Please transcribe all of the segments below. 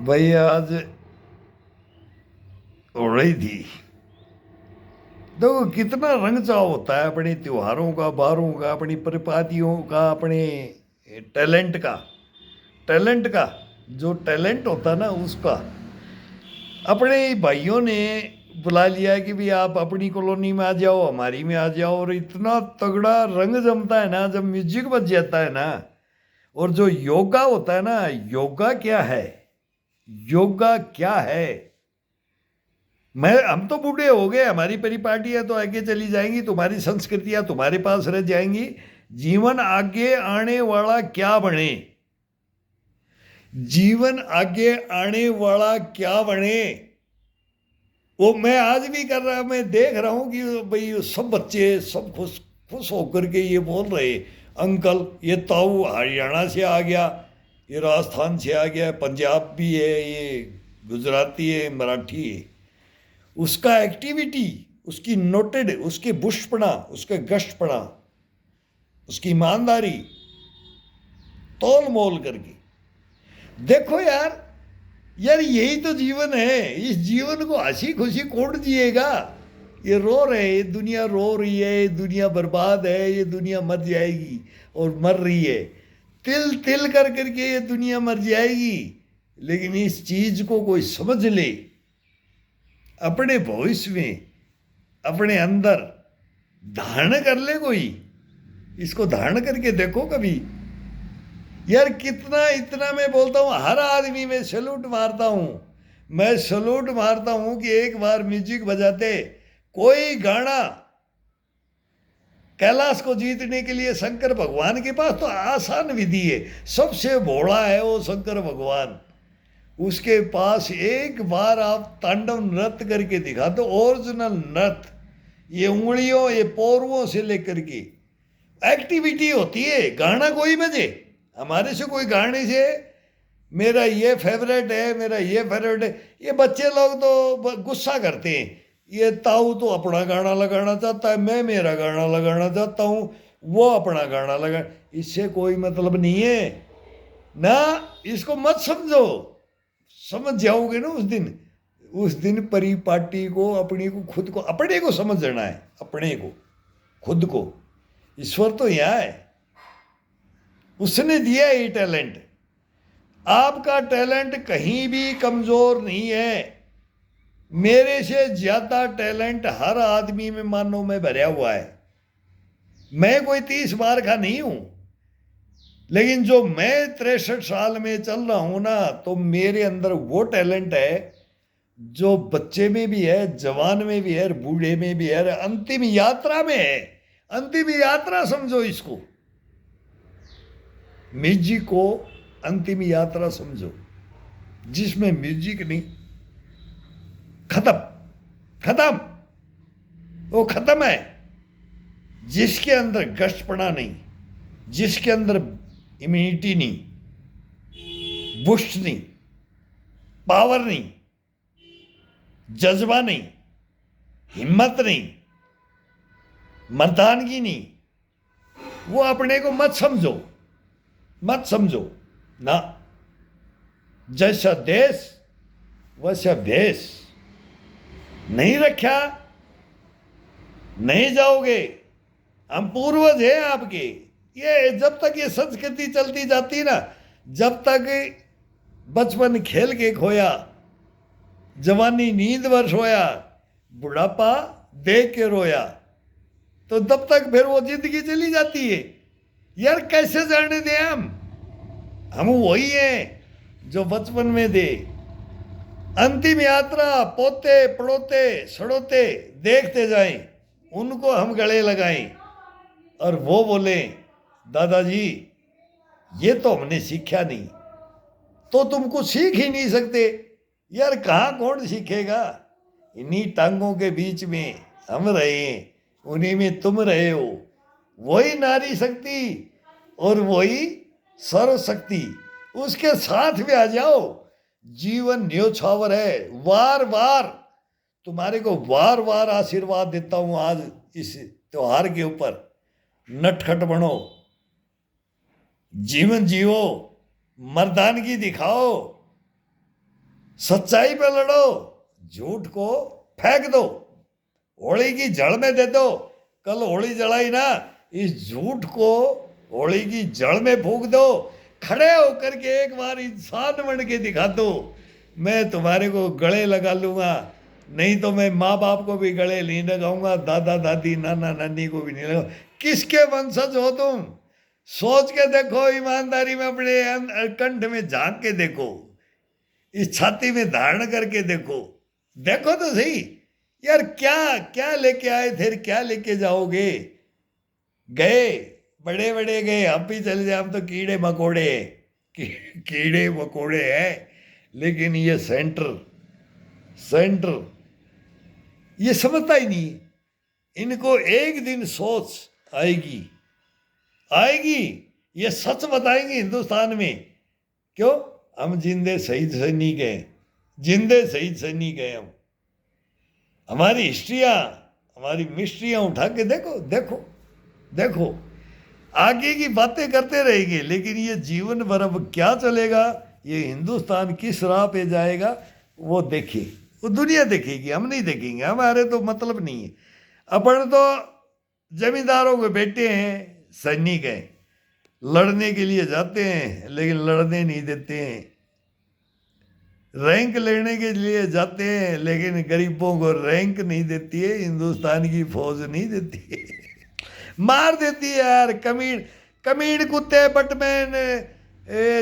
भाई आज हो रही थी। देखो कितना रंग चाव होता है अपने त्योहारों का, बारों का, अपनी परिपाटियों का, अपने टैलेंट का। टैलेंट का जो टैलेंट होता है ना उसका, अपने ही भाइयों ने बुला लिया कि भी आप अपनी कॉलोनी में आ जाओ, हमारी में आ जाओ, और इतना तगड़ा रंग जमता है ना जब म्यूजिक बज जाता है ना। और जो योगा होता है ना, योगा क्या है, योगा क्या है। मैं हम तो बूढ़े हो गए, हमारी परिपाटियां तो आगे चली जाएंगी, तुम्हारी संस्कृतियां तुम्हारे पास रह जाएंगी। जीवन आगे आने वाला क्या बने, जीवन आगे आने वाला क्या बने, वो मैं आज भी कर रहा, मैं देख रहा हूं कि भाई सब बच्चे सब खुश खुश होकर के ये बोल रहे, अंकल ये ताऊ हरियाणा से आ गया, ये राजस्थान से आ गया, पंजाब भी है, ये गुजराती है, मराठी है। उसका एक्टिविटी, उसकी नोटेड, उसके बुष्पणा, उसके गश्तपणा, उसकी ईमानदारी तोल मोल करके देखो यार। यार यही तो जीवन है, इस जीवन को हंसी खुशी कौन जिएगा। ये रो रहे, ये दुनिया रो रही है, ये दुनिया बर्बाद है, ये दुनिया मर जाएगी और मर रही है। तिल तिल कर करके ये दुनिया मर जाएगी। लेकिन इस चीज को कोई समझ ले, अपने भविष्य में, अपने अंदर धारण कर ले कोई, इसको धारण करके देखो कभी। यार कितना, इतना मैं बोलता हूँ, हर आदमी में सैल्यूट मारता हूँ। मैं सैल्यूट मारता हूँ कि एक बार म्यूजिक बजाते, कोई गाना, कैलाश को जीतने के लिए शंकर भगवान के पास तो आसान विधि है, सबसे भोला है वो शंकर भगवान। उसके पास एक बार आप तांडव नृत्य करके दिखा दो, ओरिजिनल नृत्य, ये उंगलियों, ये पोरुओं से लेकर के एक्टिविटी होती है। गाना कोई बजे, हमारे से कोई गाने से मेरा ये फेवरेट है, मेरा ये फेवरेट है, ये बच्चे लोग तो गुस्सा करते हैं। ये ताऊ तो अपना गाना लगाना चाहता है, मैं मेरा गाना लगाना चाहता हूँ, वो अपना गाना लगा, इससे कोई मतलब नहीं है ना। इसको मत समझो, समझ जाओगे ना उस दिन। उस दिन परिपाटी को, अपनी को, खुद को, अपने को समझना है, अपने को, खुद को। ईश्वर तो यहाँ है, उसने दिया ये टैलेंट। आपका टैलेंट कहीं भी कमजोर नहीं है। मेरे से ज्यादा टैलेंट हर आदमी में मानो में भरा हुआ है। मैं कोई 30 बार का नहीं हूं, लेकिन जो मैं 63 साल में चल रहा हूं ना, तो मेरे अंदर वो टैलेंट है जो बच्चे में भी है, जवान में भी है, बूढ़े में भी है, अंतिम यात्रा में है। अंतिम यात्रा समझो इसको, म्यूजिक को अंतिम यात्रा समझो, जिसमें म्यूजिक नहीं, खत्म, खत्म, वो खत्म है। जिसके अंदर गश्तपना नहीं, जिसके अंदर इम्यूनिटी नहीं, बुस्ट नहीं, पावर नहीं, जज्बा नहीं, हिम्मत नहीं, मर्दानगी नहीं, वो अपने को मत समझो, मत समझो ना। जैसा देश वैसा भेष, नहीं रखा नहीं जाओगे। हम पूर्वज हैं आपके। ये जब तक ये संस्कृति चलती जाती ना, जब तक बचपन खेल के खोया, जवानी नींद वर्ष होया, बुढ़ापा देख के रोया, तो तब तक फिर वो जिंदगी चली जाती है। यार कैसे जाने दें हम वही हैं जो बचपन में थे। अंतिम यात्रा पोते पड़ोते सड़ोते देखते जाएं, उनको हम गले लगाएं और वो बोले, दादाजी ये तो हमने सीखा नहीं, तो तुम कुछ सीख ही नहीं सकते। यार कहाँ कौन सीखेगा, इन्हीं टांगों के बीच में हम रहे, उन्हीं में तुम रहे हो। वही नारी शक्ति और वही सर्व शक्ति, उसके साथ में आ जाओ। जीवन न्योछावर है, वार वार तुम्हारे को वार वार आशीर्वाद देता हूं आज इस त्योहार के ऊपर। नटखट बनो, जीवन जियो, मर्दानगी दिखाओ, सच्चाई पे लड़ो, झूठ को फेंक दो, होली की जड़ में दे दो। कल होली जलाई ना, इस झूठ को होली की जड़ में फूंक दो। खड़े होकर के एक बार इंसान बन के दिखा दो, मैं तुम्हारे को गले लगा लूंगा। नहीं तो मैं माँ बाप को भी गले नहीं लगाऊंगा, दादा दादी नाना नानी को भी नहीं लगाऊंगा। किसके वंशज हो तुम? सोच के देखो, ईमानदारी में अपने कंठ में झांक के देखो, इस छाती में धारण करके देखो। देखो तो सही यार, क्या क्या लेके आए थे, क्या लेके जाओगे? गए बड़े बड़े गए, हम भी चले जाए, हम तो कीड़े मकोड़े कीड़े मकोड़े हैं। लेकिन ये सेंटर ये समझता ही नहीं। इनको एक दिन सोच आएगी, ये सच बताएंगे हिंदुस्तान में। क्यों? हम जिंदे शहीद सैनिक हैं, जिंदे शहीद सैनिक हैं हम। हमारी हिस्ट्रियां, हमारी मिस्ट्रियां उठा के देखो, देखो देखो। आगे की बातें करते रहेंगे, लेकिन ये जीवन भर अब क्या चलेगा, ये हिंदुस्तान किस राह पे जाएगा, वो देखिए, वो दुनिया देखेगी, हम नहीं देखेंगे। हमारे तो मतलब नहीं है। अपन तो जमींदारों के बेटे हैं, सैनिक हैं, लड़ने के लिए जाते हैं लेकिन लड़ने नहीं देते हैं। रैंक लेने के लिए जाते हैं लेकिन गरीबों को रैंक नहीं देती है, हिंदुस्तान की फौज नहीं देती है। मार देती है यार। कमीण कुत्ते, बटमैन,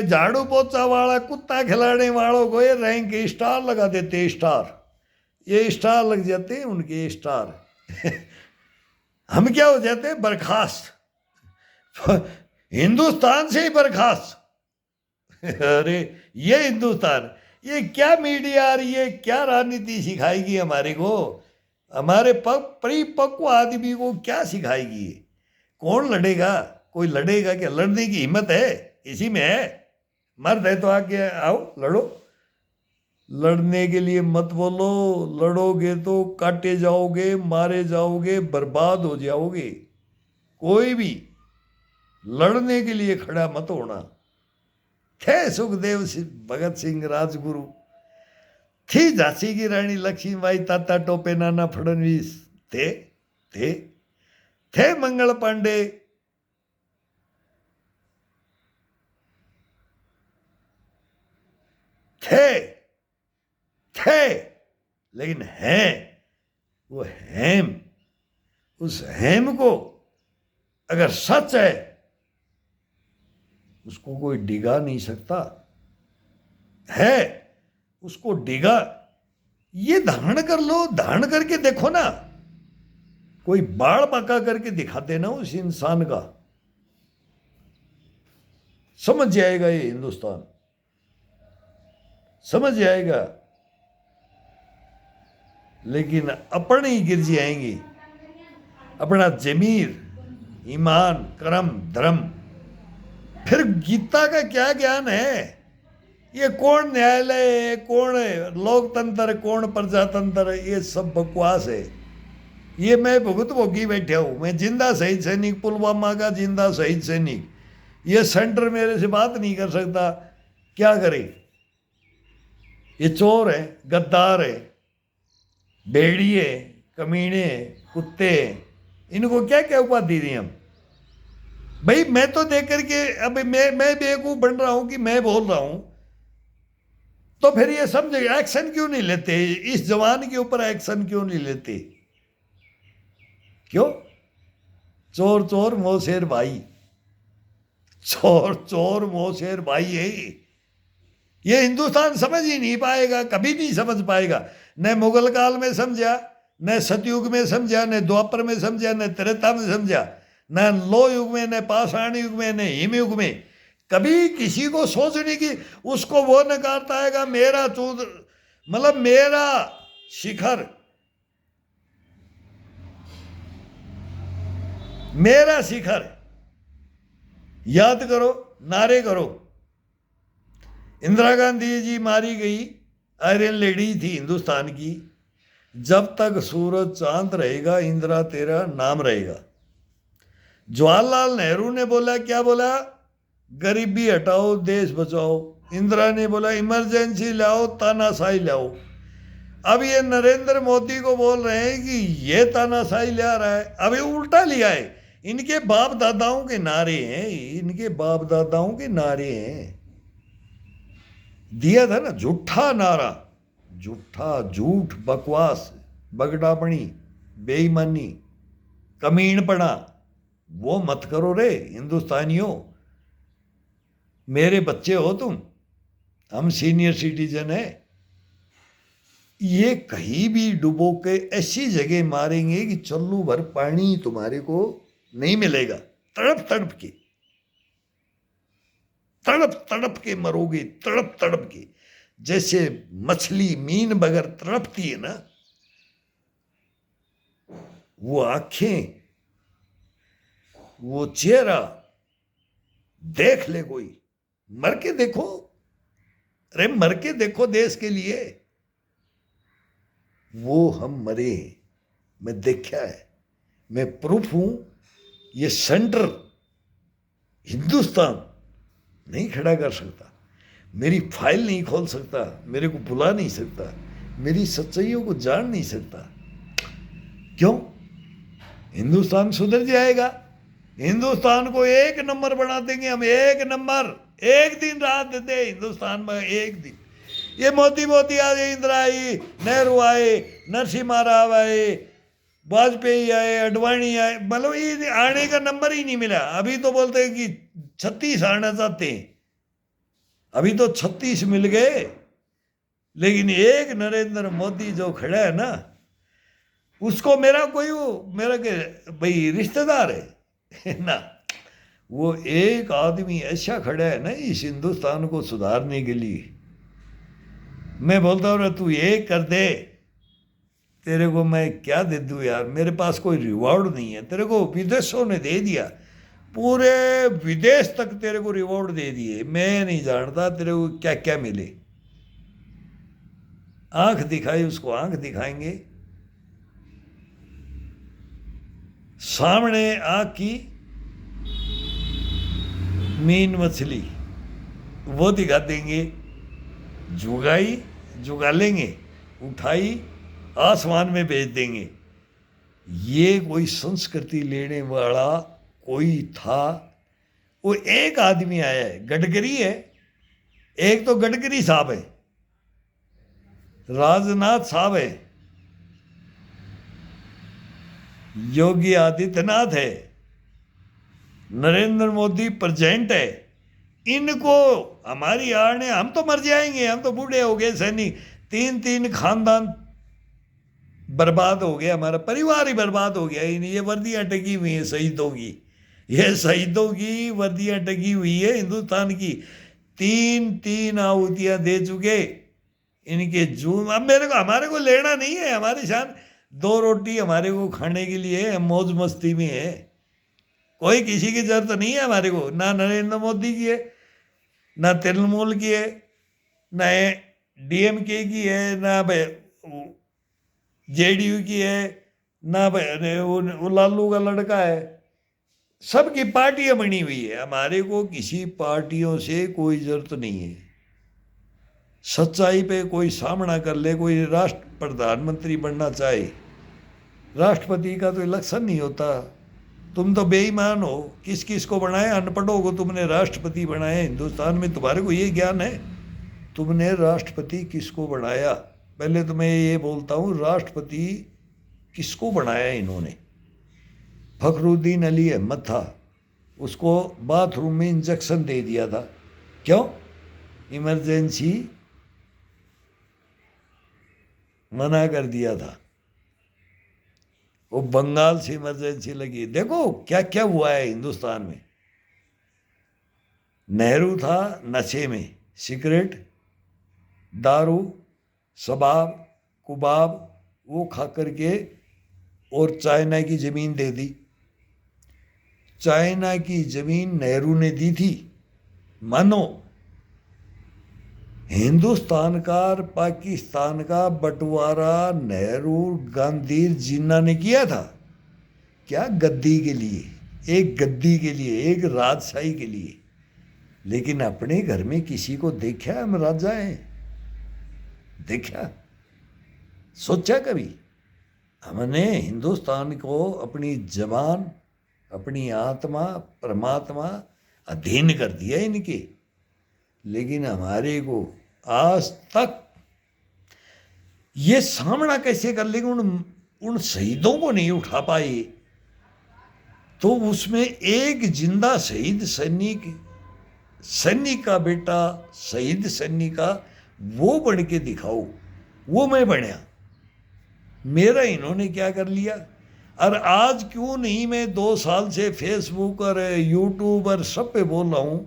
झाड़ू पोछा वाला, कुत्ता खिलाने वालों को ये रैंक स्टार लगा देते हैं, स्टार। ये स्टार लग जाते हैं उनके, स्टार। हम क्या हो जाते हैं? बर्खास्त, हिंदुस्तान से ही बर्खास्त। अरे ये हिंदुस्तान, ये क्या मीडिया और ये क्या राजनीति सिखाएगी हमारे को? हमारे परिपक्व आदमी को क्या सिखाएगी? कौन लड़ेगा? कोई लड़ेगा क्या? लड़ने की हिम्मत है इसी में है। मर्द है तो आके आओ लड़ो। लड़ने के लिए मत बोलो, लड़ोगे तो काटे जाओगे, मारे जाओगे, बर्बाद हो जाओगे। कोई भी लड़ने के लिए खड़ा मत होना। थे सुखदेव भगत सिंह राजगुरु, थी झांसी की रानी लक्ष्मीबाई, ताता टोपे, नाना फडणवीस, थे मंगल पांडे, थे लेकिन हैं वो हेम। उस हेम को अगर सच है, उसको कोई डिगा नहीं सकता है, उसको डिगा। ये धारण कर लो, धारण करके देखो ना, कोई बाढ़ बाका करके दिखा देना उस इंसान का, समझ जाएगा ये हिंदुस्तान, समझ जाएगा। लेकिन अपन ही गिर जाएंगे, अपना जमीर, ईमान, कर्म, धर्म। फिर गीता का क्या ज्ञान है? ये कौन न्यायालय है, कौन लोकतंत्र, कौन प्रजातंत्र? ये सब बकवास है। ये मैं भुगत भोगी बैठा हूं, मैं जिंदा शहीद सैनिक, पुलवामा का जिंदा शहीद सैनिक। ये सेंटर मेरे से बात नहीं कर सकता, क्या करे? ये चोर है, गद्दार है, भेड़िए, कमीने, कुत्ते, इनको क्या क्या उपाधि दी हम? भाई मैं तो देख करके अब मैं बेवकूफ बन रहा हूं कि मैं बोल रहा हूं, तो फिर ये समझे एक्शन क्यों नहीं लेते? इस जवान के ऊपर एक्शन क्यों नहीं लेते? क्यों? चोर चोर मोशेर भाई, चोर चोर मोशेर भाई है। ये हिंदुस्तान समझ ही नहीं पाएगा, कभी नहीं समझ पाएगा। न मुगल काल में समझा, न सतयुग में समझा, न द्वापर में समझा, न त्रेता में समझा, न लो युग में, न पाषाण युग में, न हिम युग में। कभी किसी को सोचने की, उसको वो नकारता है मेरा चूद, मतलब मेरा शिखर, मेरा शिखर। याद करो, नारे करो। इंदिरा गांधी जी मारी गई, आयरन लेडी थी हिंदुस्तान की। जब तक सूरज चांद रहेगा, इंदिरा तेरा नाम रहेगा। जवाहरलाल नेहरू ने बोला, क्या बोला? गरीबी हटाओ, देश बचाओ। इंदिरा ने बोला इमरजेंसी लाओ, तानाशाही लाओ। अब ये नरेंद्र मोदी को बोल रहे हैं कि ये तानाशाही ले आ रहा है। अब ये उल्टा लिया है। इनके बाप दादाओं के नारे हैं, इनके बाप दादाओं के नारे हैं। दिया था ना झूठा नारा, झूठा, झूठ, बकवास, बगड़ापणी, बेईमानी, कमीनपना, वो मत करो रे हिंदुस्तानियों। मेरे बच्चे हो तुम, हम सीनियर सिटीजन है। ये कहीं भी डुबो के ऐसी जगह मारेंगे कि चल्लू भर पानी तुम्हारे को नहीं मिलेगा। तड़प तड़प के, तड़प तड़प के मरोगे, तड़प तड़प के। जैसे मछली मीन बगैर तड़पती है ना, वो आंखें, वो चेहरा देख ले कोई, मर के देखो। अरे मर के देखो देश के लिए। वो हम मरे, मैं देखा है, मैं प्रूफ हूं। ये सेंटर हिंदुस्तान नहीं खड़ा कर सकता, मेरी फाइल नहीं खोल सकता, मेरे को बुला नहीं सकता, मेरी सच्चाइयों को जान नहीं सकता। क्यों? हिंदुस्तान सुधर जाएगा। हिंदुस्तान को एक नंबर बना देंगे हम, एक नंबर। एक दिन रात दे हिंदुस्तान में, एक दिन। ये मोदी मोदी आ गए, इंदिरा आई, नेहरू आए, नरसिम्हा राव आए, वाजपेयी आए, अडवाणी आए, मतलब ये आने का नंबर ही नहीं मिला। अभी तो बोलते हैं कि 36 आना चाहते हैं, अभी तो 36 मिल गए। लेकिन एक नरेंद्र मोदी जो खड़ा है ना, उसको मेरा कोई मेरा के भाई रिश्तेदार है ना, वो एक आदमी ऐसा खड़ा है ना इस हिंदुस्तान को सुधारने के लिए। मैं बोलता हूँ तू ये कर दे, तेरे को मैं क्या दे दूँ यार, मेरे पास कोई रिवॉर्ड नहीं है। तेरे को विदेशों ने दे दिया, पूरे विदेश तक तेरे को रिवॉर्ड दे दिए। मैं नहीं जानता तेरे को क्या क्या मिले। आंख दिखाई उसको, आंख दिखाएंगे। सामने आंख की मीन मछली वो दिखा देंगे, जुगाई जुगा लेंगे, उठाई आसमान में भेज देंगे। ये कोई संस्कृति लेने वाला कोई था? वो एक आदमी आया है, गडकरी है। एक तो गडकरी साहब है, राजनाथ साहब है, योगी आदित्यनाथ है, नरेंद्र मोदी प्रेजेंट है। इनको हमारी आड़ ने, हम तो मर जाएंगे, हम तो बूढ़े हो गए सैनिक, 3 खानदान बर्बाद हो गया, हमारा परिवार ही बर्बाद हो गया। ये वर्दियां टकी हुई हैं शहीदों की, ये शहीदों की वर्दियां टकी हुई है हिंदुस्तान की। 3 आहुतियां दे चुके इनके जून। अब मेरे को, हमारे को लेना नहीं है, हमारी शान 2 रोटी हमारे को खाने के लिए मौज मस्ती में है। कोई किसी की जरूरत नहीं है हमारे को, ना नरेंद्र मोदी की है, ना तृणमूल की है, ना डीएमके की है, ना जेडीयू की है, ना वो लालू का लड़का है। सबकी पार्टियां बनी हुई है, हमारे को किसी पार्टियों से कोई जरूरत नहीं है। सच्चाई पे कोई सामना कर ले, कोई राष्ट्र प्रधानमंत्री बनना चाहे, राष्ट्रपति का तो इलेक्शन नहीं होता। तुम तो बेईमान हो, किस किस को बनाया? अनपढ़ों को तुमने राष्ट्रपति बनाया हिंदुस्तान में, तुम्हारे को ये ज्ञान है? तुमने राष्ट्रपति किसको बनाया? पहले तो मैं ये बोलता हूँ, राष्ट्रपति किसको बनाया इन्होंने? फखरुद्दीन अली अहमद था, उसको बाथरूम में इंजेक्शन दे दिया था। क्यों? इमरजेंसी मना कर दिया था, वो बंगाल से इमरजेंसी लगी। देखो क्या क्या हुआ है हिंदुस्तान में। नेहरू था नशे में, सिगरेट, दारू, शबाब, कुबाब वो खा करके, और चाइना की ज़मीन दे दी। चाइना की ज़मीन नेहरू ने दी थी। मानो हिंदुस्तान का और पाकिस्तान का बंटवारा नेहरू, गांधी, जिन्ना ने किया था। क्या? गद्दी के लिए, एक गद्दी के लिए, एक राजशाही के लिए। लेकिन अपने घर में किसी को देखा हम राजा हैं? देखा? सोचा कभी? हमने हिंदुस्तान को अपनी जबान, अपनी आत्मा, परमात्मा अधीन कर दिया इनके, लेकिन हमारे को आज तक ये सामना कैसे कर लेंगे? उन शहीदों को नहीं उठा पाए, तो उसमें एक जिंदा शहीद सैनिक का बेटा, शहीद सैनिक का वो बन के दिखाओ। वो मैं बनया, मेरा इन्होंने क्या कर लिया? और आज क्यों नहीं मैं 2 साल से फेसबुक और यूट्यूब और सब पे बोल रहा हूं,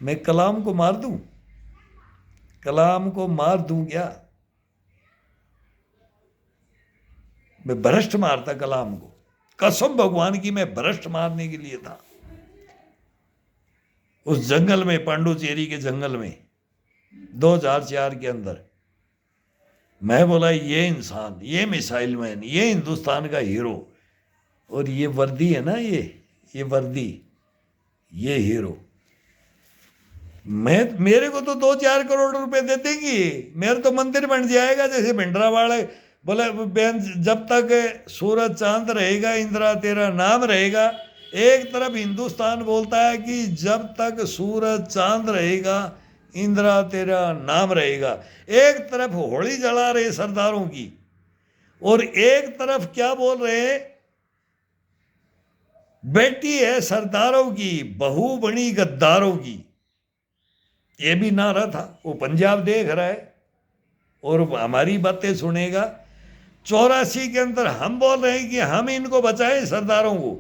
मैं कलाम को मार दूं? कलाम को मार दूं क्या? मैं भ्रष्ट मारता कलाम को, कसम भगवान की, मैं भ्रष्ट मारने के लिए था उस जंगल में, पांडुचेरी के जंगल में 2004 के अंदर। मैं बोला ये इंसान, ये मिसाइल मैन, ये हिंदुस्तान का हीरो, और ये वर्दी है ना, ये वर्दी, ये हीरो। मेरे को तो 2-4 करोड़ रुपए दे देंगी, मेरा तो मंदिर बन जाएगा। जैसे भिंडरावाड़े बोले, बहन जब तक सूरज चांद रहेगा इंदिरा तेरा नाम रहेगा। एक तरफ हिंदुस्तान बोलता है कि जब तक सूरज चांद रहेगा इंदिरा तेरा नाम रहेगा। एक तरफ होली जला रहे सरदारों की, और एक तरफ क्या बोल रहे, बेटी है सरदारों की, बहू बनी गद्दारों की। ये भी नारा था, वो पंजाब देख रहा है और हमारी बातें सुनेगा। 84 के अंदर हम बोल रहे हैं कि हम इनको बचाएं सरदारों को,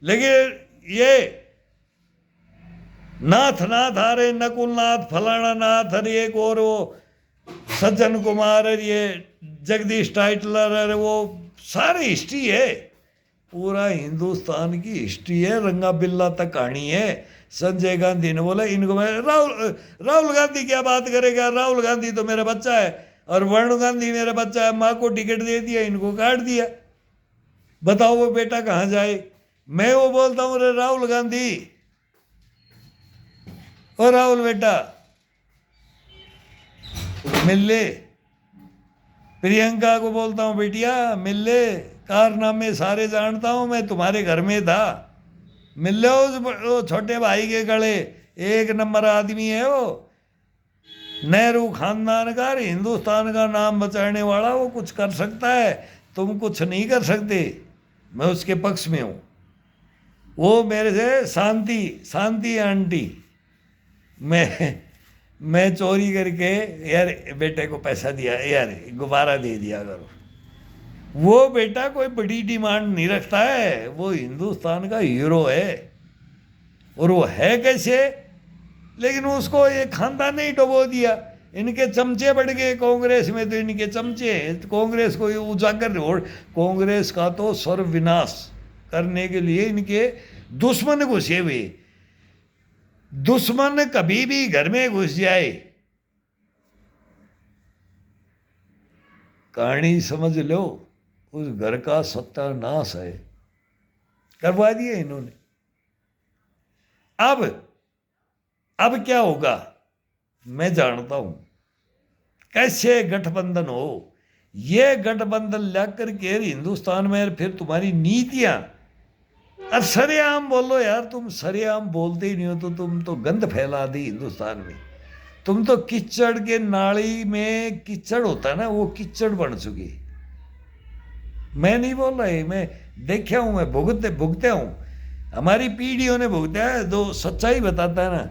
लेकिन ये नाथ आ रहे, नकुल नाथ, फलाना नाथ, और एक और वो सज्जन कुमार, और ये जगदीश टाइटलर, और वो सारी हिस्ट्री है, पूरा हिंदुस्तान की हिस्ट्री है, रंगा बिल्ला तक कहानी है। संजय गांधी ने बोला इनको, मैं राहुल गांधी क्या बात करेगा, राहुल गांधी तो मेरा बच्चा है और वरुण गांधी मेरा बच्चा है, माँ को टिकट दे दिया, इनको काट दिया, बताओ वो बेटा कहाँ जाए? मैं वो बोलता हूँ, रे राहुल गांधी, और राहुल बेटा मिल ले। प्रियंका को बोलता हूँ, बेटिया मिल ले, कारनामे सारे जानता हूँ मैं, तुम्हारे घर में था, मिल लो उस छोटे भाई के गले, एक नंबर आदमी है वो, नेहरू खानदान का, हिंदुस्तान का नाम बचाने वाला, वो कुछ कर सकता है, तुम कुछ नहीं कर सकते, मैं उसके पक्ष में हूँ। वो मेरे से शांति आंटी, मैं चोरी करके यार बेटे को पैसा दिया, यार गुब्बारा दे दिया करो। वो बेटा कोई बड़ी डिमांड नहीं रखता है, वो हिंदुस्तान का हीरो है, और वो है कैसे? लेकिन उसको ये खानदान ने ही डुबो दिया, इनके चमचे बढ़ गए कांग्रेस में, तो इनके चमचे कांग्रेस को उजागर, और कांग्रेस का तो सर्वविनाश करने के लिए इनके दुश्मन घुसे हुए। दुश्मन कभी भी घर में घुस जाए, कहानी समझ लो, उस घर का सत्यानाश है, करवा दिया इन्होंने। अब क्या होगा मैं जानता हूं, कैसे गठबंधन हो, ये गठबंधन लेकर के हिंदुस्तान में, फिर तुम्हारी नीतियां, और सरेआम बोलो यार, तुम सरेआम बोलते ही नहीं हो, तो तुम तो गंद फैला दी हिंदुस्तान में। तुम तो कीचड़ के नाली में कीचड़ होता है ना, वो कीचड़ बन चुकी। मैं नहीं बोल रहा, मैं देखा हूं, मैं भुगते हूं, हमारी पीढ़ियों ने भुगता है। जो सच्चाई बताता है ना,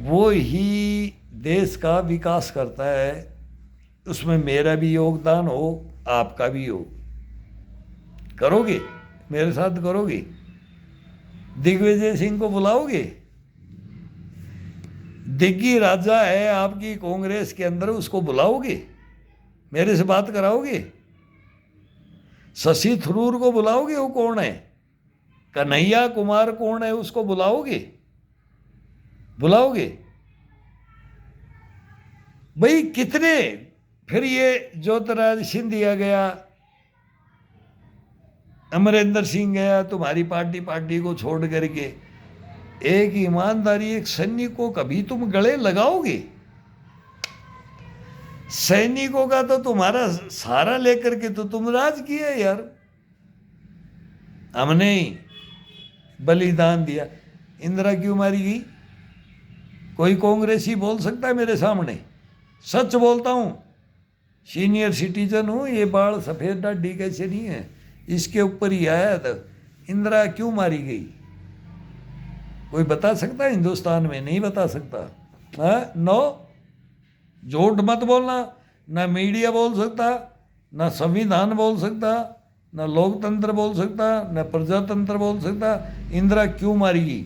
वो ही देश का विकास करता है, उसमें मेरा भी योगदान हो, आपका भी हो। करोगे मेरे साथ? करोगे? दिग्विजय सिंह को बुलाओगे? दिग्गी राजा है आपकी कांग्रेस के अंदर, उसको बुलाओगे? मेरे से बात कराओगे? शशि थरूर को बुलाओगे? वो कौन है? कन्हैया कुमार कौन है? उसको बुलाओगे? भाई कितने? फिर ये ज्योतिराज सिंधिया गया, अमरिंदर सिंह गया, तुम्हारी पार्टी को छोड़ करके, एक ईमानदारी एक सैनिक को कभी तुम गले लगाओगे? सैनिकों का तो तुम्हारा सहारा लेकर के तो तुम राज किया यार। हमने ही बलिदान दिया। इंदिरा क्यों मारी गई? कोई कांग्रेसी बोल सकता है मेरे सामने? सच बोलता हूं, सीनियर सिटीजन हूं, ये बाल सफेद दाढ़ी कैसे नहीं है, इसके ऊपर ही आया था। इंदिरा क्यों मारी गई? कोई बता सकता है हिंदुस्तान में? नहीं बता सकता। हाँ, नो, झूठ मत बोलना। ना मीडिया बोल सकता, ना संविधान बोल सकता, ना लोकतंत्र बोल सकता, ना प्रजातंत्र बोल सकता। इंदिरा क्यों मारी गई?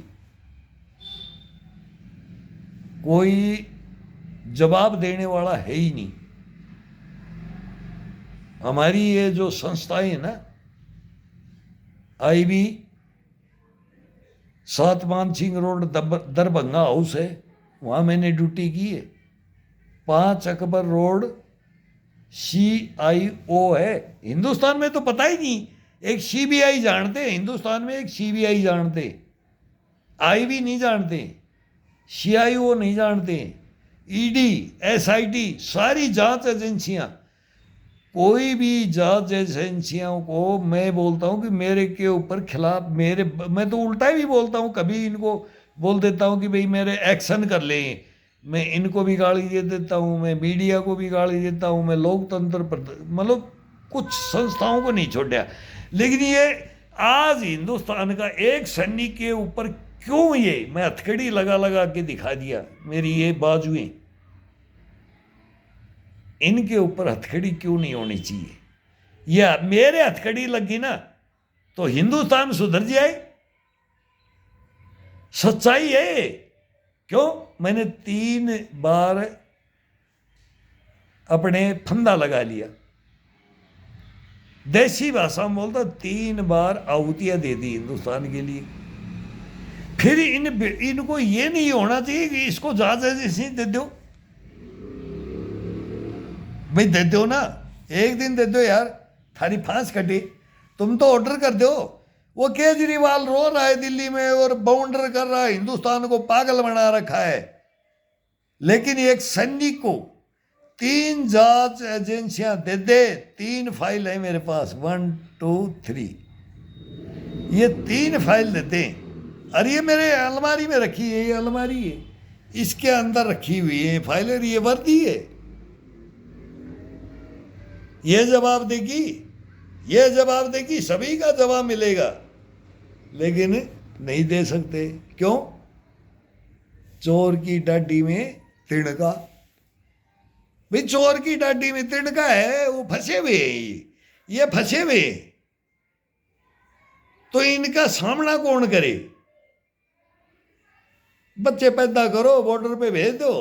कोई जवाब देने वाला है ही नहीं। हमारी ये जो संस्थाएं ना, आईबी, सात मान सिंह रोड दरभंगा हाउस है, वहां मैंने ड्यूटी की है। 5 अकबर रोड CIO है। हिंदुस्तान में तो पता ही नहीं, एक CBI जानते हैं हिंदुस्तान में, एक CBI जानते, IB नहीं जानते, CIO नहीं जानते, ED, SIT, सारी जांच एजेंसियां। कोई भी जांच एजेंसियों को मैं बोलता हूं कि मेरे के ऊपर खिलाफ मेरे, मैं तो उल्टा भी बोलता हूं, कभी इनको बोल देता हूं कि भाई मेरे एक्शन कर लें। मैं इनको भी गाली दे देता हूं, मैं मीडिया को भी गाली देता हूं, मैं लोकतंत्र पर, मतलब कुछ संस्थाओं को नहीं छोड़ा। लेकिन ये आज हिंदुस्तान का एक सैनिक के ऊपर क्यों, ये मैं हथकड़ी लगा लगा के दिखा दिया, मेरी ये बाजुएं, इनके ऊपर हथकड़ी क्यों नहीं होनी चाहिए? या मेरे हथकड़ी लगी ना तो हिंदुस्तान सुधर जाए। सच्चाई है। क्यों? मैंने 3 बार अपने फंदा लगा लिया। देसी भाषा में बोलता, 3 बार आहुतियां दे दी हिंदुस्तान के लिए। फिर इनको ये नहीं होना चाहिए कि इसको ज्यादा जैसे दे दो। भाई दे दो ना, एक दिन दे दो यार, थारी फांस कटे। तुम तो ऑर्डर कर दो। वो केजरीवाल रो रहा है दिल्ली में और बाउंडर कर रहा है, हिंदुस्तान को पागल बना रखा है। लेकिन एक सैनिक को 3 जांच एजेंसियां दे दे। 3 फाइल है मेरे पास, 1 2 3, ये 3 फाइल देते हैं। अरे ये मेरे अलमारी में रखी है, ये अलमारी है, इसके अंदर रखी हुई है फाइल, ये वर्दी है। ये जवाब देगी, ये जवाब देगी, सभी का जवाब मिलेगा। लेकिन नहीं दे सकते। क्यों? चोर की डाडी में तिनका। भाई चोर की डाडी में तिनका है, वो फंसे हुए, ये फंसे हुए, तो इनका सामना कौन करे? बच्चे पैदा करो, बॉर्डर पे भेज दो,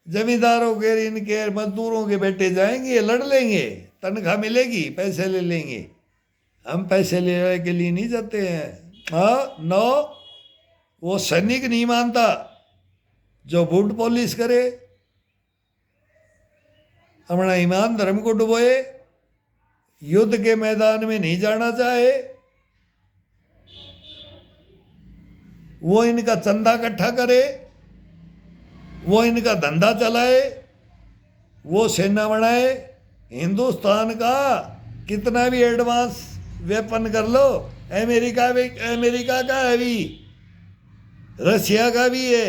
जमींदारों के, इनके मजदूरों के बेटे जाएंगे, लड़ लेंगे, तनख्वाह मिलेगी, पैसे ले लेंगे। हम पैसे लेने के लिए नहीं जाते हैं। हाँ, नो, वो सैनिक नहीं मानता जो बूट पॉलिश करे, अपना ईमान धर्म को डुबोए, युद्ध के मैदान में नहीं जाना चाहे, वो इनका चंदा इकट्ठा करे, वो इनका धंधा चलाए, वो सेना बनाए। हिंदुस्तान का कितना भी एडवांस वेपन कर लो, अमेरिका का है भी, रशिया का भी है,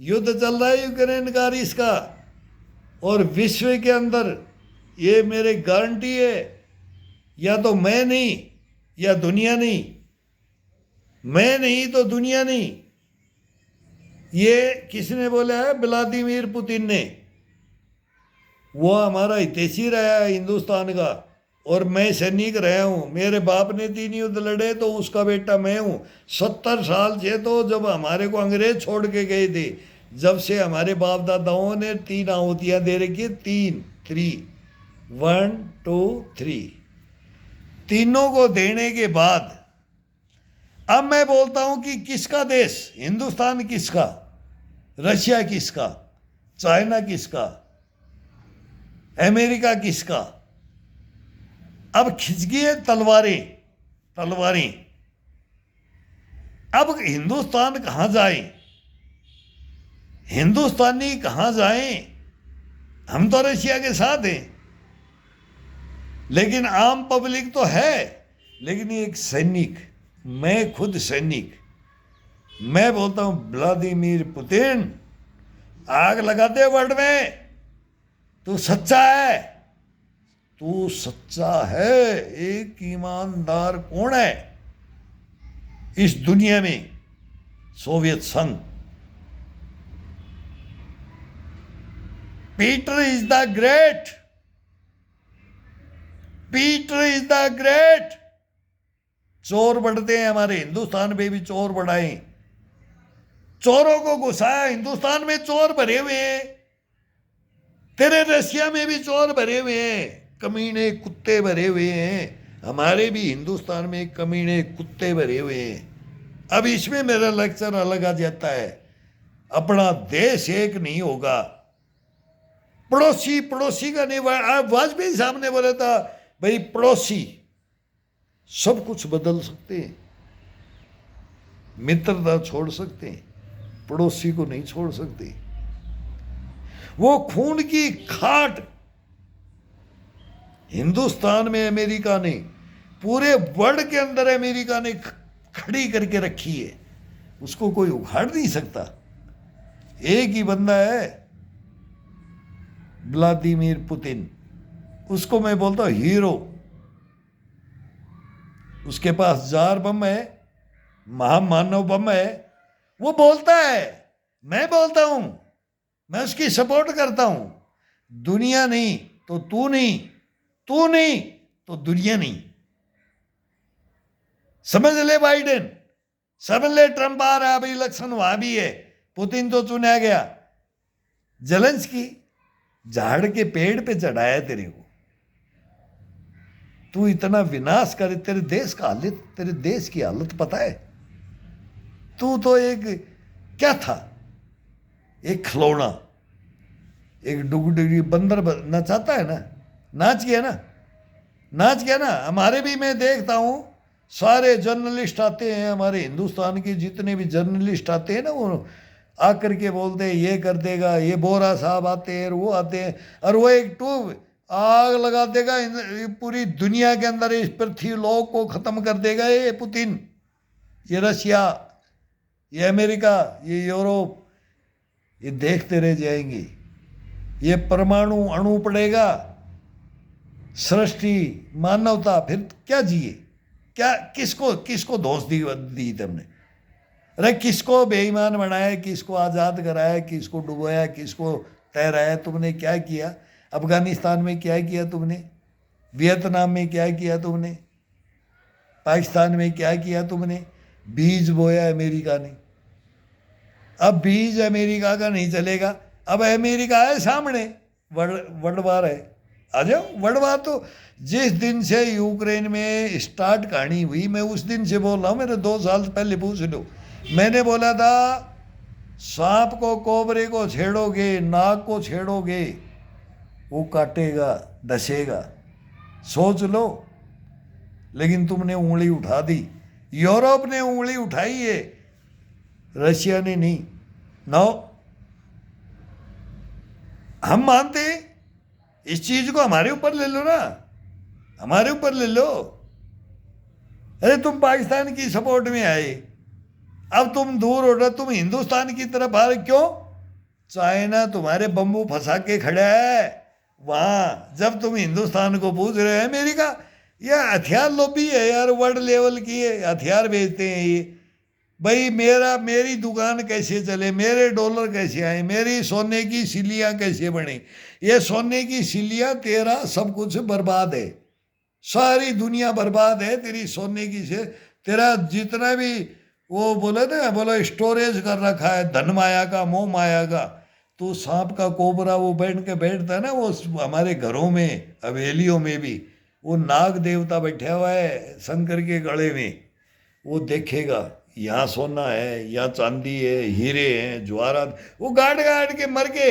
युद्ध चल रहा है यूक्रेन का, इसका, और विश्व के अंदर ये मेरे गारंटी है, या तो मैं नहीं या दुनिया नहीं, मैं नहीं तो दुनिया नहीं। ये किसने बोला है? व्लादिमीर पुतिन ने। वो हमारा हितैषी रहा है हिंदुस्तान का, और मैं सैनिक रहा हूँ। मेरे बाप ने 3 युद्ध लड़े तो उसका बेटा मैं हूँ। 70 साल से, तो जब हमारे को अंग्रेज छोड़ के गए थे, जब से हमारे बाप दादाओं ने 3 आहुतियाँ दे रखी, 1 2 3, तीनों को देने के बाद अब मैं बोलता हूं कि किसका देश? हिंदुस्तान किसका? रशिया किसका? चाइना किसका? अमेरिका किसका? अब खिंच गई है तलवारें। अब हिंदुस्तान कहाँ जाए, हिंदुस्तानी कहाँ जाएं? हम तो रशिया के साथ हैं, लेकिन आम पब्लिक तो है। लेकिन एक सैनिक, मैं खुद सैनिक, मैं बोलता हूं व्लादिमीर पुतिन आग लगाते वर्ल्ड में, तू सच्चा है, तू सच्चा है। एक ईमानदार कौन है इस दुनिया में? सोवियत संघ। Peter is the great, Peter is the great. चोर बढ़ते हैं, हमारे हिंदुस्तान में भी चोर बढ़ाए, चोरों को घुसाया। हिंदुस्तान में चोर भरे हुए हैं, तेरे रशिया में भी चोर भरे हुए हैं, कमीने कुत्ते भरे हुए हैं। हमारे भी हिंदुस्तान में कमीने कुत्ते भरे हुए हैं। अब इसमें मेरा लेक्चर अलग आ जाता है। अपना देश एक नहीं होगा, पड़ोसी पड़ोसी का नहीं। वाजपेयी साहब ने बोला था भाई पड़ोसी सब कुछ बदल सकते हैं, मित्रता छोड़ सकते हैं, पड़ोसी को नहीं छोड़ सकते। वो खून की खाट हिंदुस्तान में अमेरिका ने, पूरे वर्ल्ड के अंदर अमेरिका ने खड़ी करके रखी है, उसको कोई उखाड़ नहीं सकता। एक ही बंदा है व्लादिमीर पुतिन, उसको मैं बोलता हूं हीरो। उसके पास जार बम है, महामानव बम है। वो बोलता है, मैं बोलता हूं, मैं उसकी सपोर्ट करता हूं। दुनिया नहीं तो तू नहीं, तू नहीं तो दुनिया नहीं। समझ ले बाइडेन, समझ ले ट्रंप आ रहा है, अभी इलेक्शन वहां भी है, पुतिन तो चुना गया। जेलेंस्की झाड़ के पेड़ पे चढ़ाया तेरे को, तू इतना विनाश करे। तेरे देश का हालत, तेरे देश की हालत पता है? तू तो एक क्या था, एक खिलौना, एक डुगडुगी बंदर नचाता है ना, नाच गया ना, नाच गया ना। हमारे भी मैं देखता हूं सारे जर्नलिस्ट आते हैं, हमारे हिंदुस्तान के जितने भी जर्नलिस्ट आते हैं ना, वो आकर के बोलते हैं ये कर देगा, ये बोरा साहब आते हैं, वो आते हैं, और वो एक ट्यूब आग लगा देगा पूरी दुनिया के अंदर, इस पृथ्वी लोक को खत्म कर देगा ये पुतिन, ये रशिया, ये अमेरिका, ये यूरोप, ये देखते रह जाएंगे। ये परमाणु अणु पड़ेगा, सृष्टि, मानवता फिर क्या जिए? क्या किसको किसको दोष दी तुमने? अरे किसको बेईमान बनाया, किसको आज़ाद कराया, किसको डुबोया, किसको तैराया? तुमने क्या किया? अफगानिस्तान में क्या किया तुमने? वियतनाम में क्या किया तुमने? पाकिस्तान में क्या किया तुमने? बीज बोया अमेरिका ने। अब बीज अमेरिका का नहीं चलेगा, अब अमेरिका है सामने, वर्ल्ड वार है। आ जाओ, वर्ल्ड वार तो जिस दिन से यूक्रेन में स्टार्ट कहानी हुई, मैं उस दिन से बोल रहा हूँ, मेरे 2 साल पहले पूछ लो। मैंने बोला था सांप को, कोबरे को छेड़ोगे, नाग को छेड़ोगे, वो काटेगा, डसेगा, सोच लो। लेकिन तुमने उंगली उठा दी, यूरोप ने उंगली उठाई है, रशिया ने नहीं। नो, हम मानते इस चीज को, हमारे ऊपर ले लो ना, हमारे ऊपर ले लो। अरे तुम पाकिस्तान की सपोर्ट में आए, अब तुम दूर हो रहे, तुम हिंदुस्तान की तरफ आ रहे, क्यों? चाइना तुम्हारे बम्बू फंसा के खड़ा है वहां, जब तुम हिंदुस्तान को पूछ रहे हैं। अमेरिका यह हथियार लॉबी है यार, वर्ल्ड लेवल की है, हथियार बेचते हैं ये। भाई मेरी दुकान कैसे चले, मेरे डॉलर कैसे आए, मेरी सोने की सिल्लियाँ कैसे बने? ये सोने की सिल्लियाँ, तेरा सब कुछ बर्बाद है, सारी दुनिया बर्बाद है तेरी सोने की से। तेरा जितना भी वो बोले ना, बोलो स्टोरेज कर रखा है धन माया का, मोह माया का। तो सांप का कोबरा वो बैठता है ना, वो हमारे घरों में, हवेलियों में भी वो नाग देवता बैठा हुआ है शंकर के गले में। वो देखेगा यहाँ सोना है, यहाँ चांदी है, हीरे हैं, ज्वारात, वो गाड़ के मर के,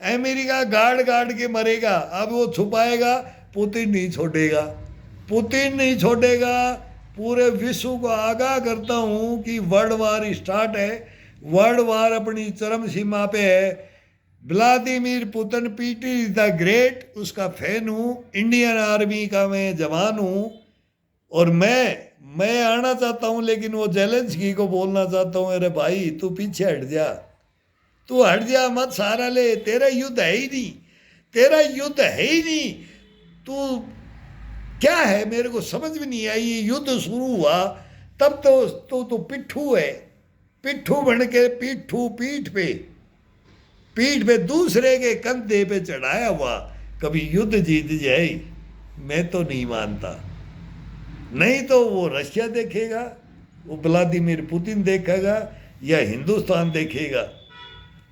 अमेरिका गाड़ के मरेगा। अब वो छुपाएगा, पुतिन नहीं छोड़ेगा, पुतिन नहीं छोड़ेगा। पूरे विश्व को आगाह करता हूं कि वर्ल्ड वार स्टार्ट है, वर्ल्ड वार अपनी चरम सीमा पे है। Vladimir Putin PT the great उसका फैन हूं, इंडियन आर्मी का मैं जवान हूं, और मैं आना चाहता हूं, लेकिन वो जेलेंस्की को बोलना चाहता हूं, अरे भाई तू पीछे हट जा, तू हट जा, मत सहारा ले, तेरा युद्ध है ही नहीं, तेरा युद्ध है ही नहीं, तू क्या है मेरे को समझ में नहीं आई। ये युद्ध शुरू हुआ तब तो पिट्ठू है, पिट्ठू बन के पीठ पे दूसरे के कंधे पे चढ़ाया हुआ कभी युद्ध जीत जाए, मैं तो नहीं मानता। नहीं तो वो रशिया देखेगा, वो व्लादिमीर पुतिन देखेगा, या हिंदुस्तान देखेगा।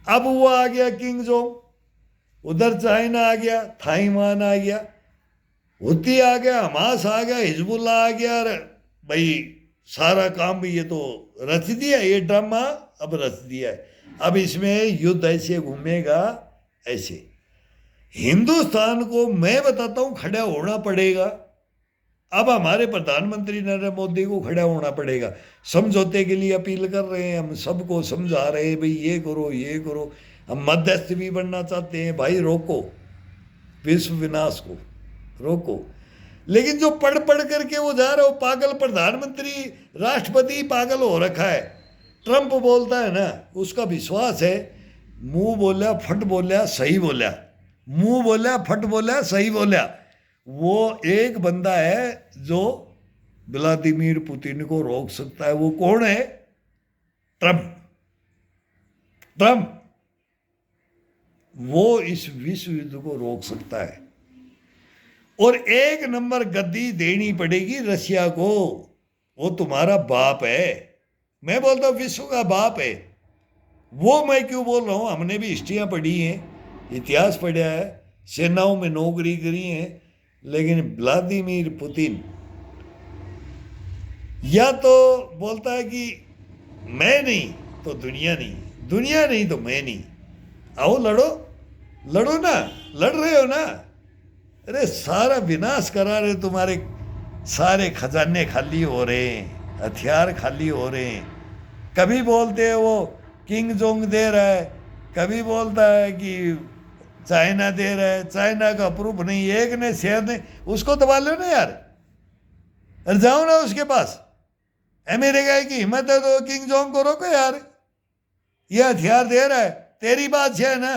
अब वो आ गया किंग जोंग, उधर चाइना आ गया, ताइवान आ गया, हुती आ गया, हमास आ गया, हिजबुल्ला आ गया। भाई सारा काम भी ये तो रच दिया, ये ड्रामा अब रच दिया है। अब इसमें युद्ध ऐसे घूमेगा ऐसे। हिंदुस्तान को मैं बताता हूं खड़ा होना पड़ेगा। अब हमारे प्रधानमंत्री नरेंद्र मोदी को खड़ा होना पड़ेगा। समझौते के लिए अपील कर रहे हैं, हम सबको समझा रहे हैं, भाई ये करो ये करो। हम मध्यस्थ भी बनना चाहते हैं, भाई रोको विश्व विनाश को, रोको। लेकिन जो पढ़ करके वो जा रहे हो, पागल प्रधानमंत्री, राष्ट्रपति पागल हो रखा है। ट्रंप बोलता है ना, उसका विश्वास है, मुंह बोला फट बोला सही बोला, मुंह बोला फट बोला सही बोला। वो एक बंदा है जो व्लादिमीर पुतिन को रोक सकता है। वो कौन है? ट्रंप। ट्रंप वो इस विश्व युद्ध को रोक सकता है, और एक नंबर गद्दी देनी पड़ेगी रशिया को। वो तुम्हारा बाप है, मैं बोलता हूं विश्व का बाप है। वो मैं क्यों बोल रहा हूं, हमने भी हिस्ट्रियां पढ़ी हैं, इतिहास पढ़ा है, सेनाओं में नौकरी करी है। लेकिन व्लादिमीर पुतिन या तो बोलता है कि मैं नहीं तो दुनिया नहीं, दुनिया नहीं तो मैं नहीं। आओ लड़ो, लड़ो ना, लड़ रहे हो ना। अरे सारा विनाश करा रहे, तुम्हारे सारे खजाने खाली हो रहे हैं, हथियार खाली हो रहे हैं। कभी बोलते हैं वो किंग जोंग दे रहा है, कभी बोलता है कि चाइना दे रहा है, चाइना का प्रूफ नहीं, एक ने शेयर नहीं, उसको दबा लो ना यार, और जाओ ना उसके पास। अमेरिका की हिम्मत है तो किंग जोंग को रोको यार, ये हथियार दे रहा है, तेरी बात है ना,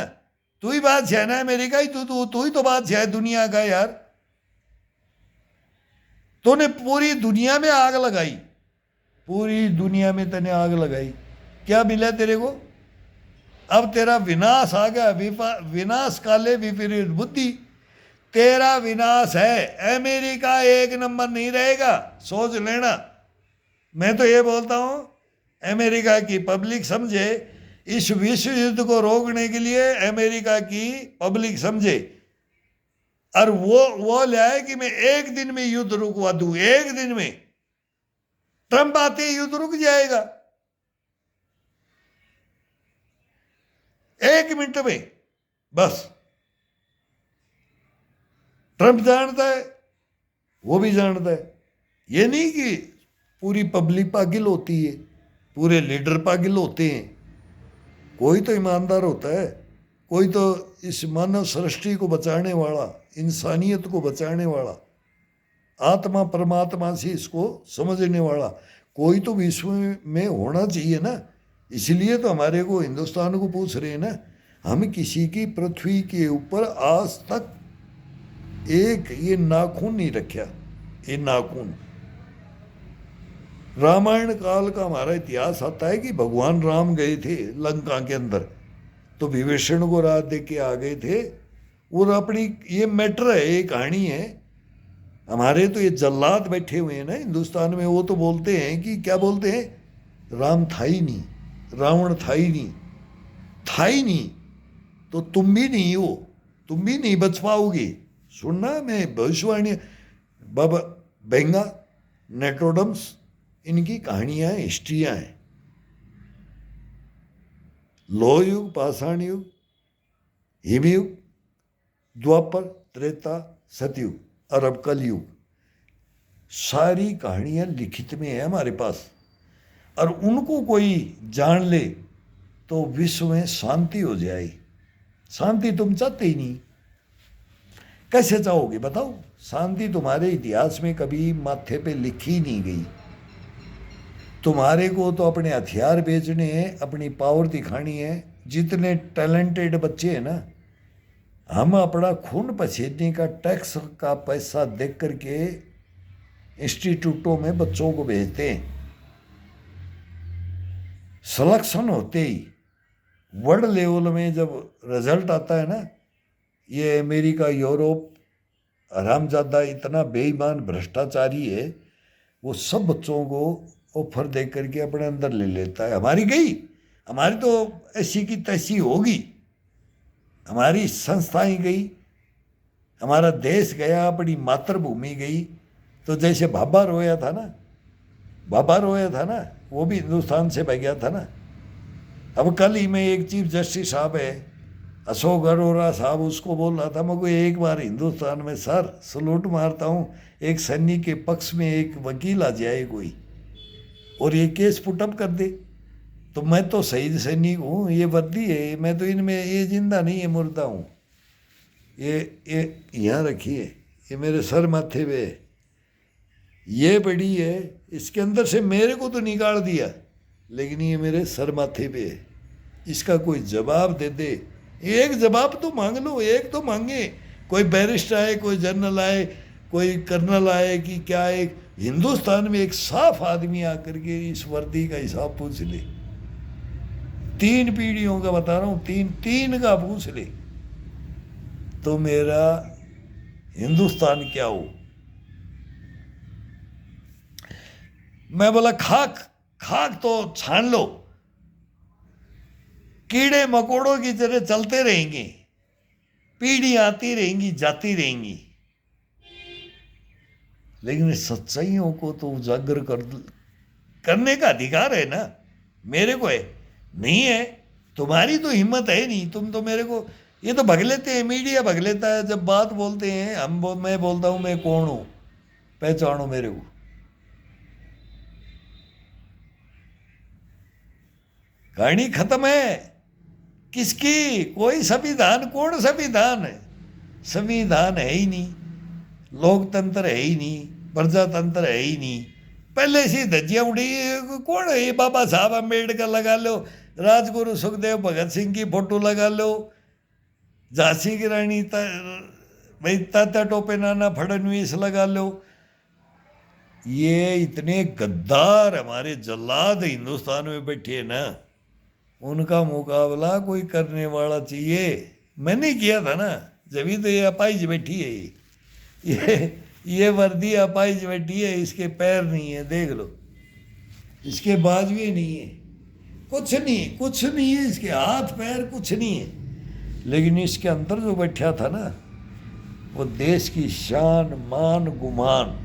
तू ही बात है ना, अमेरिका ही तू ही तो बात है दुनिया का यार। तूने पूरी दुनिया में आग लगाई, पूरी दुनिया में तने आग लगाई, क्या मिला तेरे को? अब तेरा विनाश आ गया, विनाश काले विपरीत बुद्धि, तेरा विनाश है। अमेरिका एक नंबर नहीं रहेगा, सोच लेना। मैं तो ये बोलता हूं अमेरिका की पब्लिक समझे, इस विश्व युद्ध को रोकने के लिए अमेरिका की पब्लिक समझे, और वो लाए कि मैं एक दिन में युद्ध रुकवा दूं, एक दिन में। ट्रंप आते ही युद्ध रुक जाएगा, एक मिनट में बस। ट्रंप जानता है, वो भी जानता है। ये नहीं कि पूरी पब्लिक पागल होती है, पूरे लीडर पागल होते हैं। कोई तो ईमानदार होता है, कोई तो इस मानव सृष्टि को बचाने वाला, इंसानियत को बचाने वाला, आत्मा परमात्मा से इसको समझने वाला कोई तो विश्व में होना चाहिए ना। इसलिए तो हमारे को हिंदुस्तान को पूछ रहे हैं ना। हम किसी की पृथ्वी के ऊपर आज तक एक ये नाखून नहीं रखा, ये नाखून। रामायण काल का हमारा इतिहास आता है कि भगवान राम गए थे लंका के अंदर, तो विभीषण को रात दे के आ गए थे। और अपनी ये मैटर है, ये कहानी है। हमारे तो ये जल्लाद बैठे हुए हैं ना हिंदुस्तान में, वो तो बोलते हैं कि क्या बोलते हैं, राम था ही नहीं, रावण था ही नहीं, था ही नहीं, तो तुम भी नहीं हो, तुम भी नहीं बच पाओगे। सुनना, मैं भविष्यवाणी, बाबा बेंगा, नेटोडम्स, इनकी कहानियां हैं, हिस्ट्रियां हैं। लोह युग, पाषाण युग, हिमयुग, द्वापर, त्रेता, सतयुग और अब कलयुग। सारी कहानियां लिखित में है हमारे पास, और उनको कोई जान ले तो विश्व में शांति हो जाए। शांति तुम चाहते ही नहीं, कैसे चाहोगे बताओ? शांति तुम्हारे इतिहास में कभी माथे पे लिखी नहीं गई। तुम्हारे को तो अपने हथियार बेचने हैं, अपनी पावर दिखानी है। जितने टैलेंटेड बच्चे हैं ना, हम अपना खून पसीने का टैक्स का पैसा देख करके इंस्टीट्यूटों में बच्चों को भेजते हैं। सिलेक्शन होते ही वर्ल्ड लेवल में जब रिजल्ट आता है ना, ये अमेरिका यूरोप हरामजादा इतना बेईमान भ्रष्टाचारी है, वो सब बच्चों को ऑफर दे करके अपने अंदर ले लेता है। हमारी गई, हमारी तो ऐसी की तैसी होगी, हमारी संस्थाएं गई, हमारा देश गया, अपनी मातृभूमि गई। तो जैसे भाभा रोया था ना, भाभा रोया था ना, वो भी हिंदुस्तान से बह गया था ना। अब कल ही में एक चीफ जस्टिस साहब है, अशोक अरोरा साहब, उसको बोल रहा था मैं कोई एक बार हिंदुस्तान में सर सलूट मारता हूँ, एक सैनिक के पक्ष में एक वकील आ जाए कोई और ये केस पुटअप कर दे, तो मैं तो शहीद सैनिक हूँ, ये वर्दी है, मैं तो इनमें ये जिंदा नहीं है, मुर्दा हूँ। ये यहाँ रखी है, ये मेरे सर माथे पे है, ये बड़ी है, इसके अंदर से मेरे को तो निकाल दिया, लेकिन ये मेरे सर माथे पे है, इसका कोई जवाब दे दे। एक जवाब तो मांग लो, एक तो मांगे। कोई बैरिस्टर आए, कोई जनरल आए, कोई कर्नल आए कि क्या, एक हिंदुस्तान में एक साफ आदमी आकर के इस वर्दी का हिसाब पूछ ले। 3 पीढ़ियों का बता रहा हूँ, तीन का पूछ ले तो मेरा हिंदुस्तान क्या हो। मैं बोला खाक तो छान लो, कीड़े मकोड़ों की तरह चलते रहेंगे, पीढ़ी आती रहेंगी जाती रहेंगी, लेकिन सच्चाइयों को तो उजागर करने का अधिकार है ना, मेरे को है, नहीं है? तुम्हारी तो हिम्मत है नहीं, तुम तो मेरे को, ये तो भग लेते हैं, मीडिया भग लेता है जब बात बोलते हैं। मैं बोलता हूं मैं कौन हूं, पहचानो मेरे को। कहानी खत्म है। किसकी? कोई संविधान, कौन संविधान है? संविधान है ही नहीं, लोकतंत्र है ही नहीं, प्रजातंत्र है ही नहीं, पहले से धज्जियां उड़ी। कौन है ये? बाबा साहब अम्बेडकर लगा लो, राजगुरु सुखदेव भगत सिंह की फोटो लगा लो, झांसी की रानी भाई तात्या टोपे नाना फडणवीस लगा लो। ये इतने गद्दार हमारे जल्लाद हिंदुस्तान में बैठे ना, उनका मुकाबला कोई करने वाला चाहिए। मैंने किया था ना, जब ही तो ये अपाइज बैठी है, ये वर्दी अपाइज बैठी है, इसके पैर नहीं है, देख लो, इसके बाजुए नहीं है, कुछ नहीं है, इसके हाथ पैर कुछ नहीं है, लेकिन इसके अंदर जो बैठा था ना, वो देश की शान मान गुमान।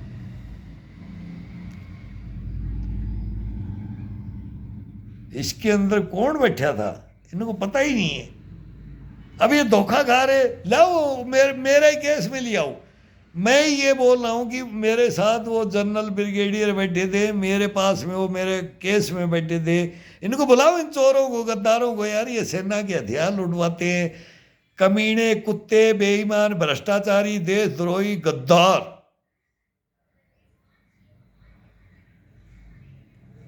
इसके अंदर कौन बैठा था इनको पता ही नहीं है। अब ये धोखा खा रहे, लाओ मेरे केस में ले आओ। मैं ये बोल रहा हूँ कि मेरे साथ वो जनरल ब्रिगेडियर बैठे थे, मेरे पास में वो मेरे केस में बैठे थे, इनको बुलाओ, इन चोरों को, गद्दारों को। यार ये सेना के हथियार लुटवाते हैं, कमीने, कुत्ते, बेईमान, भ्रष्टाचारी, देशद्रोही, गद्दार।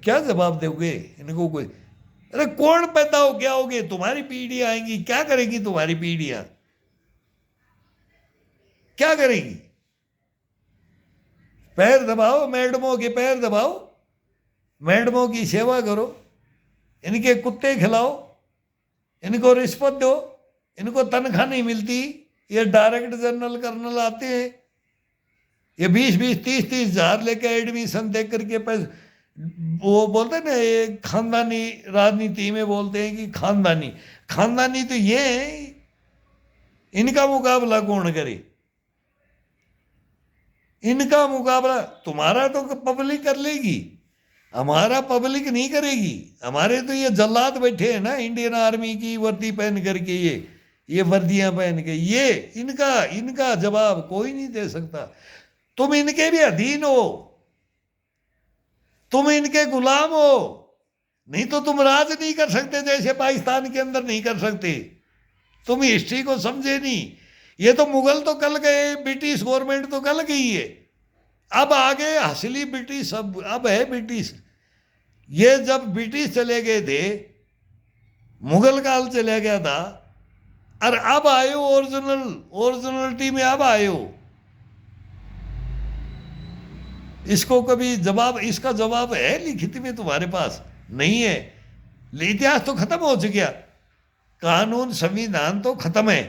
क्या जवाब दोगे इनको? कोई, अरे कौन पैदा हो, क्या होगे? तुम्हारी पीढ़ी आएंगी, क्या करेगी तुम्हारी पीढ़ियां? क्या करेगी? पैर दबाओ, मैडमों के पैर दबाओ, मैडमों की सेवा करो, इनके कुत्ते खिलाओ, इनको रिश्वत दो, इनको तनख्वाह नहीं मिलती, ये डायरेक्ट जनरल कर्नल आते हैं, ये 20-20, 30-30 हजार लेके एडमिशन दे करके पैसे, वो बोलते हैं ना, ये खानदानी राजनीति में बोलते हैं कि खानदानी तो ये है, इनका मुकाबला कौन करे? इनका मुकाबला तुम्हारा तो पब्लिक कर लेगी, हमारा पब्लिक नहीं करेगी। हमारे तो ये जल्लाद बैठे हैं ना, इंडियन आर्मी की वर्दी पहन करके, ये वर्दियां पहन के, ये इनका जवाब कोई नहीं दे सकता। तुम इनके भी अधीन हो, तुम इनके गुलाम हो, नहीं तो तुम राज नहीं कर सकते जैसे पाकिस्तान के अंदर नहीं कर सकते। तुम हिस्ट्री को समझे नहीं। ये तो मुगल तो कल गए, ब्रिटिश गवर्नमेंट तो कल गई है, अब आगे असली ब्रिटिश अब है ब्रिटिश। ये जब ब्रिटिश चले गए थे, मुगल काल चला गया था, और अब आए हो ओरिजिनलिटी में, अब आए हो। इसको कभी जवाब, इसका जवाब है लिखित में तुम्हारे पास? नहीं है। इतिहास तो खत्म हो चुका, कानून संविधान तो खत्म है,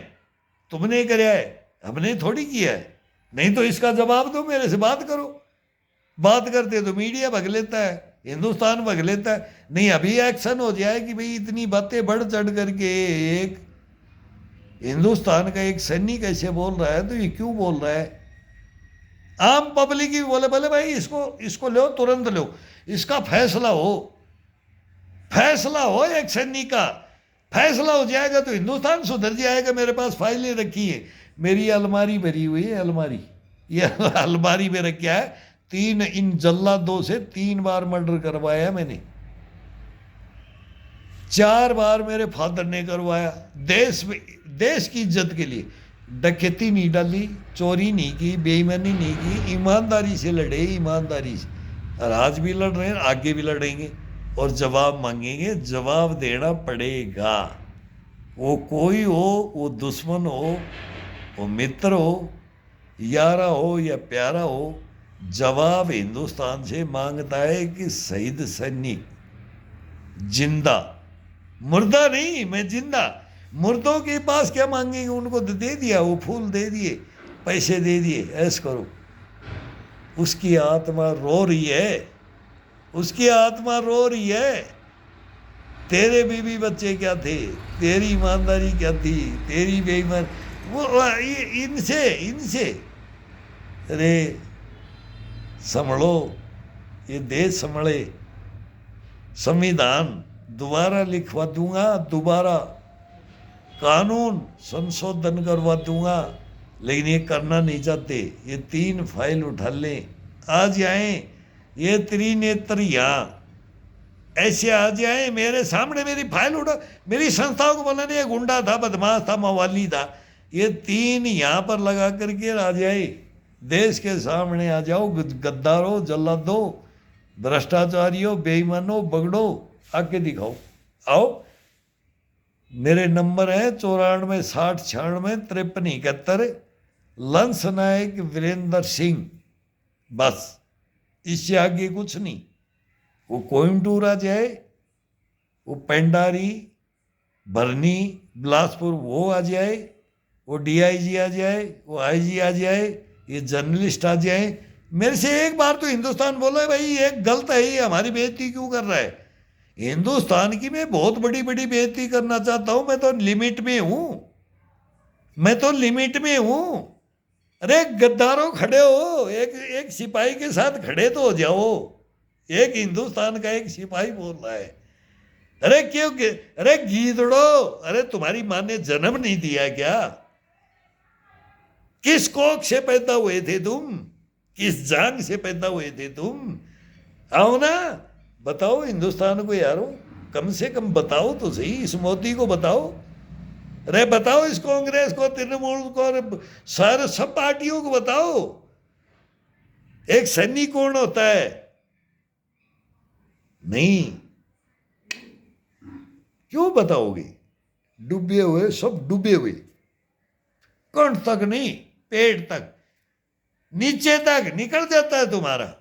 तुमने कराया है, हमने थोड़ी किया है। नहीं तो इसका जवाब दो, मेरे से बात करो। बात करते तो मीडिया भग लेता है, हिंदुस्तान भग लेता है। नहीं, अभी एक्शन हो जाए कि भाई इतनी बातें बढ़ चढ़ करके एक हिंदुस्तान का एक सैनिक ऐसे बोल रहा है, तो ये क्यों बोल रहा है? आम पब्लिक ही बोले बोले भाई इसको लो, तुरंत लो, इसका फैसला हो, फैसला हो, एक सैनिक का फैसला हो जाएगा तो हिंदुस्तान सुधर जाएगा। मेरे पास फाइलें रखी है, मेरी अलमारी भरी हुई है, अलमारी, ये अलमारी में रखा है। इन जल्लादों से 3 बार मर्डर करवाया मैंने, 4 बार मेरे फादर ने करवाया। देश की इज्जत के लिए डकैती नहीं डाली, चोरी नहीं की, बेईमानी नहीं की, ईमानदारी से लड़े, ईमानदारी से। और आज भी लड़ रहे हैं, आगे भी लड़ेंगे, और जवाब मांगेंगे, जवाब देना पड़ेगा। वो कोई हो, वो दुश्मन हो, वो मित्र हो, यारा हो या प्यारा हो, जवाब हिंदुस्तान से मांगता है कि शहीद सैनिक जिंदा, मुर्दा नहीं, मैं जिंदा। मुर्दों के पास क्या मांगेंगे? उनको दे दिया, वो फूल दे दिए, पैसे दे दिए, ऐस करो। उसकी आत्मा रो रही है, उसकी आत्मा रो रही है। तेरे बीवी बच्चे क्या थे, तेरी ईमानदारी क्या थी, तेरी बेईमान, वो इनसे अरे संभलो, ये देश संभले। संविधान दोबारा लिखवा दूंगा, दोबारा कानून संशोधन करवा दूंगा, लेकिन ये करना नहीं चाहते। ये 3 फाइल उठा लें, आ जाए, ये त्रिनेत्र यहाँ ऐसे आ जाए मेरे सामने, मेरी फाइल उठा, मेरी संस्थाओं को बोला नहीं, गुंडा था, बदमाश था, मवाली था, ये 3 यहाँ पर लगा करके आ जाए, देश के सामने आ जाओ। गद्दारो, जल्लादो, भ्रष्टाचारियों, बेईमानो, बगड़ो, आके दिखाओ, आओ। मेरे नंबर है 94 60 96 53 71। लंस नायक वीरेंद्र सिंह, बस, इससे आगे कुछ नहीं। वो कोयमटूर आ जाए, वो पेंडारी, बरनी, बिलासपुर वो आ जाए, वो डीआईजी आ जाए, वो आईजी आ जाए, ये जर्नलिस्ट आ जाए, मेरे से एक बार तो हिंदुस्तान बोलो भाई ये गलत है, ये हमारी बेइज्जती क्यों कर रहा है? हिंदुस्तान की मैं बहुत बड़ी बड़ी बेइज्जती करना चाहता हूं, मैं तो लिमिट में हूं, मैं तो लिमिट में हूं। अरे गद्दारों खड़े हो, एक सिपाही के साथ खड़े तो हो जाओ। एक हिंदुस्तान का एक सिपाही बोल रहा है, अरे क्यों, अरे गीदड़ो, अरे तुम्हारी मां ने जन्म नहीं दिया क्या? किस कोख से पैदा हुए थे तुम, किस जांग से पैदा हुए थे तुम? आओ ना, बताओ हिंदुस्तान को यारो, कम से कम बताओ तो सही, इस मोदी को बताओ, अरे बताओ इस कांग्रेस को, तृणमूल को, सारे सब पार्टियों को बताओ, एक सैनिक कौन होता है? नहीं, क्यों बताओगे? डूबे हुए, सब डूबे हुए, कंठ तक नहीं, पेट तक, नीचे तक निकल जाता है तुम्हारा।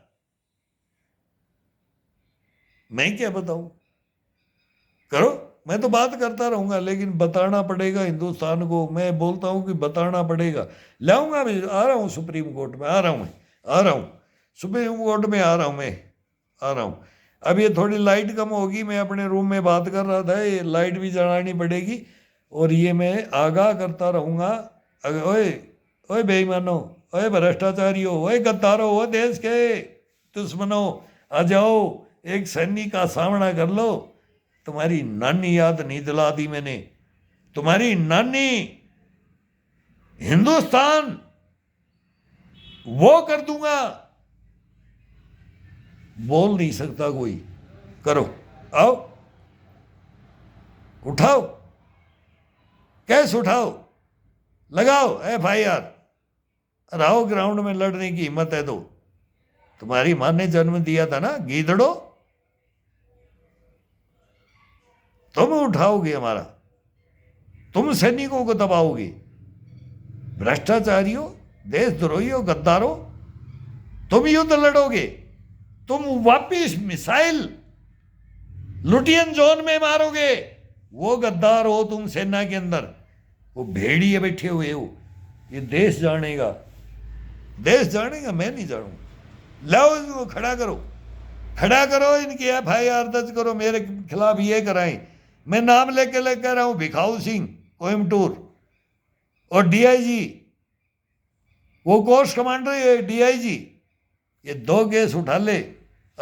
मैं क्या बताऊं? करो, मैं तो बात करता रहूंगा, लेकिन बताना पड़ेगा हिंदुस्तान को। मैं बोलता हूं कि बताना पड़ेगा। लाऊंगा, मैं आ रहा हूं सुप्रीम कोर्ट में, आ रहा हूं, मैं आ रहा हूं सुप्रीम कोर्ट में, आ रहा हूं, मैं आ रहा हूं। अब ये थोड़ी लाइट कम होगी, मैं अपने रूम में बात कर रहा था, ये लाइट भी जलानी पड़ेगी, और ये मैं आगाह करता रहूंगा। ओए ओए बेईमानो, ओए भ्रष्टाचारियों, ओए गद्दारों, ओ देश के दुश्मनों, आ जाओ, एक सैनिक का सामना कर लो। तुम्हारी नानी याद नहीं दिला दी मैंने, तुम्हारी नानी। हिंदुस्तान वो कर दूंगा। बोल नहीं सकता कोई, करो, आओ, उठाओ, केस उठाओ, लगाओ FIR, आओ ग्राउंड में लड़ने की हिम्मत है तो। तुम्हारी मां ने जन्म दिया था ना गीदड़ो, तुम उठाओगे हमारा, तुम सैनिकों को दबाओगे। भ्रष्टाचारियों, देशद्रोहियों, गद्दारों, तुम युद्ध लड़ोगे, तुम वापिस मिसाइल लुटियन जोन में मारोगे। वो गद्दार हो तुम सेना के अंदर, वो भेड़िए बैठे हुए हो। ये देश जानेगा, देश जानेगा, मैं नहीं जानूंगा। लाओ इनको खड़ा करो, खड़ा करो, इनकी FIR दर्ज करो, मेरे खिलाफ ये कराएं। मैं नाम लेके कह रहा हूं, भिखाऊ सिंह कोयमटूर और DIG, वो कोर्स कमांडर DIG, ये 2 केस उठा ले।